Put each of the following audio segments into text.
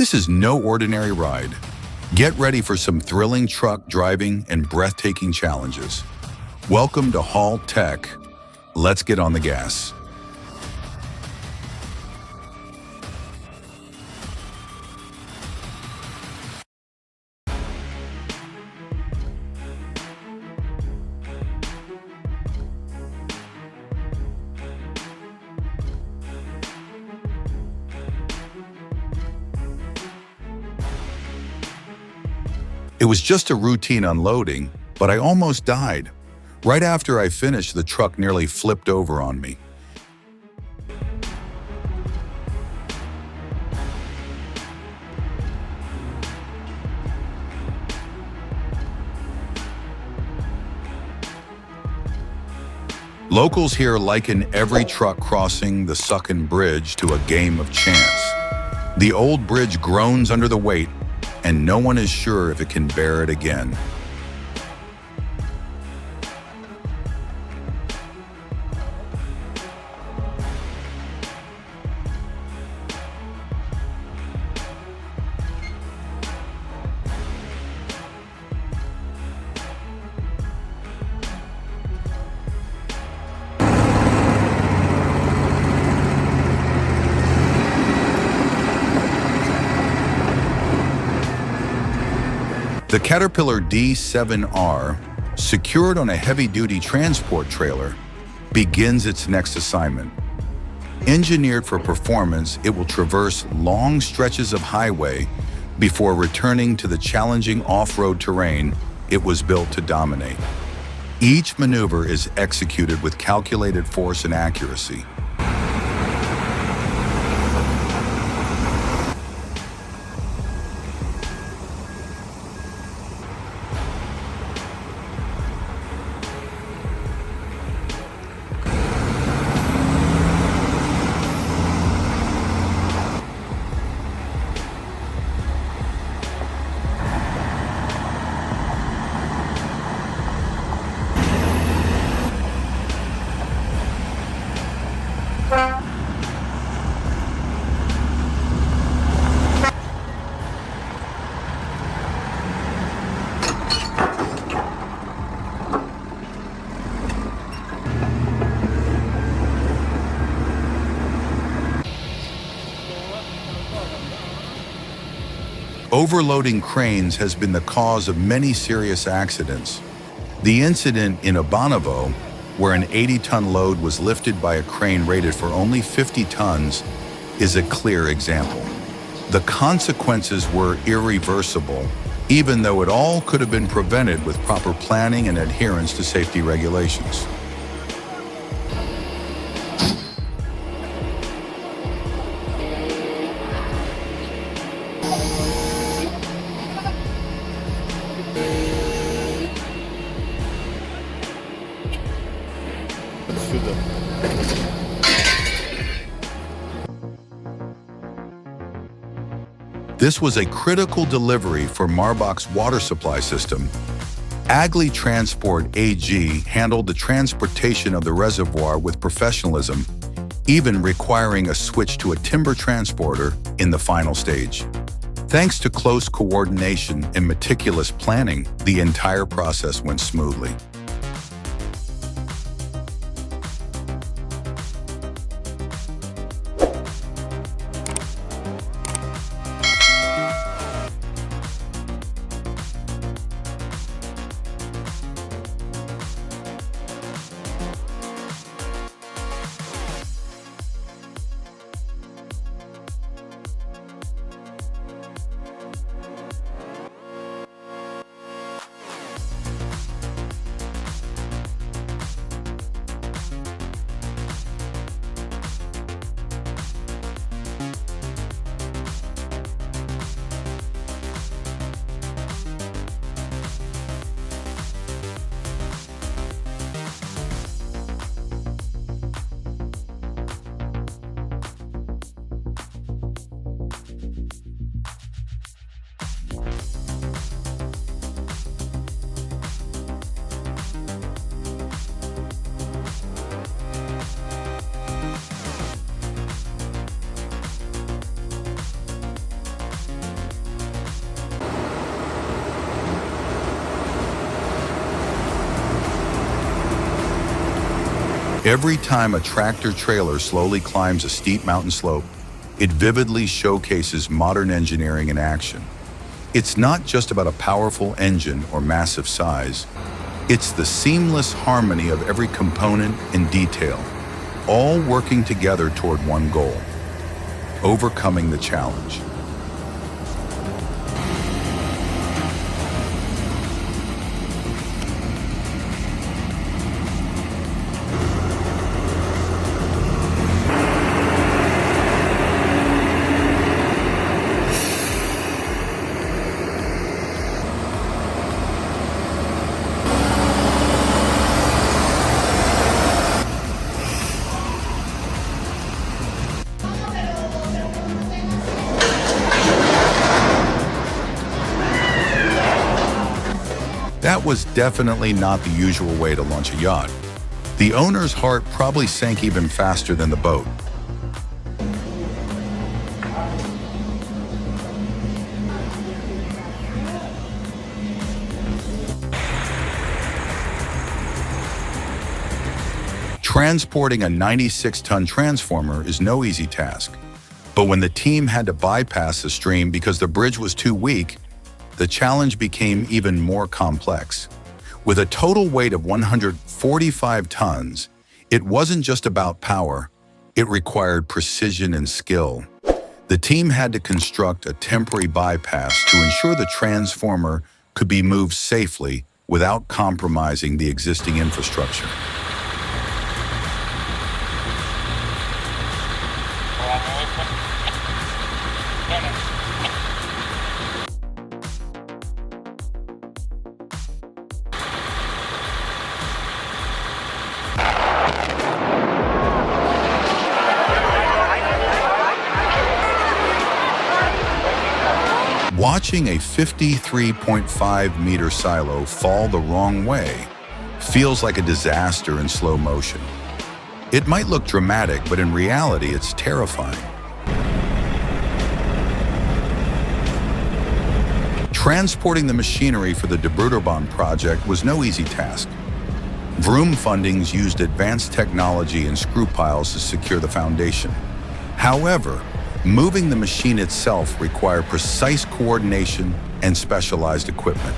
This is no ordinary ride. Get ready for some thrilling truck driving and breathtaking challenges. Welcome to Haul Tech. Let's get on the gas. It was just a routine unloading, but I almost died. Right after I finished, the truck nearly flipped over on me. Locals here liken every truck crossing the Sucken Bridge to a game of chance. The old bridge groans under the weight, and no one is sure if it can bear it again. The Caterpillar D7R, secured on a heavy-duty transport trailer, begins its next assignment. Engineered for performance, it will traverse long stretches of highway before returning to the challenging off-road terrain it was built to dominate. Each maneuver is executed with calculated force and accuracy. Overloading cranes has been the cause of many serious accidents. The incident in Abanovo, where an 80-ton load was lifted by a crane rated for only 50 tons, is a clear example. The consequences were irreversible, even though it all could have been prevented with proper planning and adherence to safety regulations. This was a critical delivery for Marbach's water supply system. Agli Transport AG handled the transportation of the reservoir with professionalism, even requiring a switch to a timber transporter in the final stage. Thanks to close coordination and meticulous planning, the entire process went smoothly. Every time a tractor-trailer slowly climbs a steep mountain slope, it vividly showcases modern engineering in action. It's not just about a powerful engine or massive size. It's the seamless harmony of every component and detail, all working together toward one goal: overcoming the challenge. That was definitely not the usual way to launch a yacht. The owner's heart probably sank even faster than the boat. Transporting a 96-ton transformer is no easy task. But when the team had to bypass the stream because the bridge was too weak, the challenge became even more complex. With a total weight of 145 tons, it wasn't just about power, it required precision and skill. The team had to construct a temporary bypass to ensure the transformer could be moved safely without compromising the existing infrastructure. Watching a 53.5-meter silo fall the wrong way feels like a disaster in slow motion. It might look dramatic, but in reality, it's terrifying. Transporting the machinery for the Debrutterbahn project was no easy task. Vroom fundings used advanced technology and screw piles to secure the foundation. However, moving the machine itself required precise coordination and specialized equipment.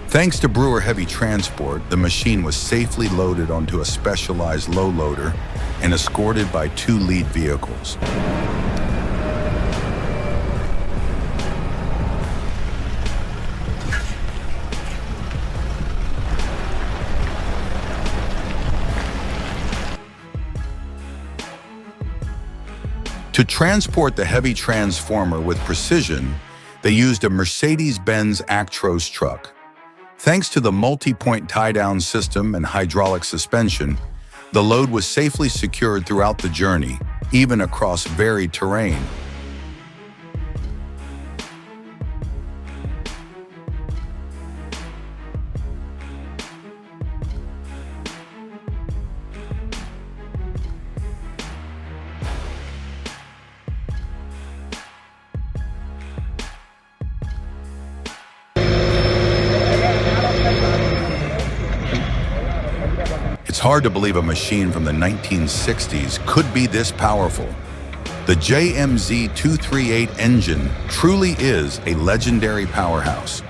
Thanks to Brewer Heavy Transport, the machine was safely loaded onto a specialized low loader and escorted by 2 lead vehicles. To transport the heavy transformer with precision, they used a Mercedes-Benz Actros truck. Thanks to the multi-point tie-down system and hydraulic suspension, the load was safely secured throughout the journey, even across varied terrain. It's hard to believe a machine from the 1960s could be this powerful. The JMZ 238 engine truly is a legendary powerhouse.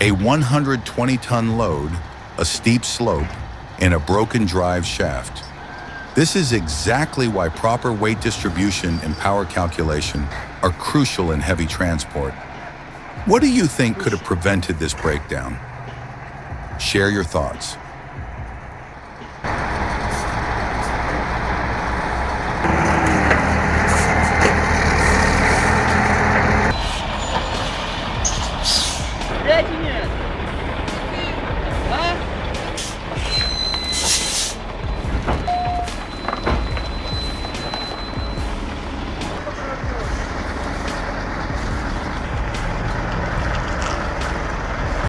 A 120-ton load, a steep slope, and a broken drive shaft. This is exactly why proper weight distribution and power calculation are crucial in heavy transport. What do you think could have prevented this breakdown? Share your thoughts.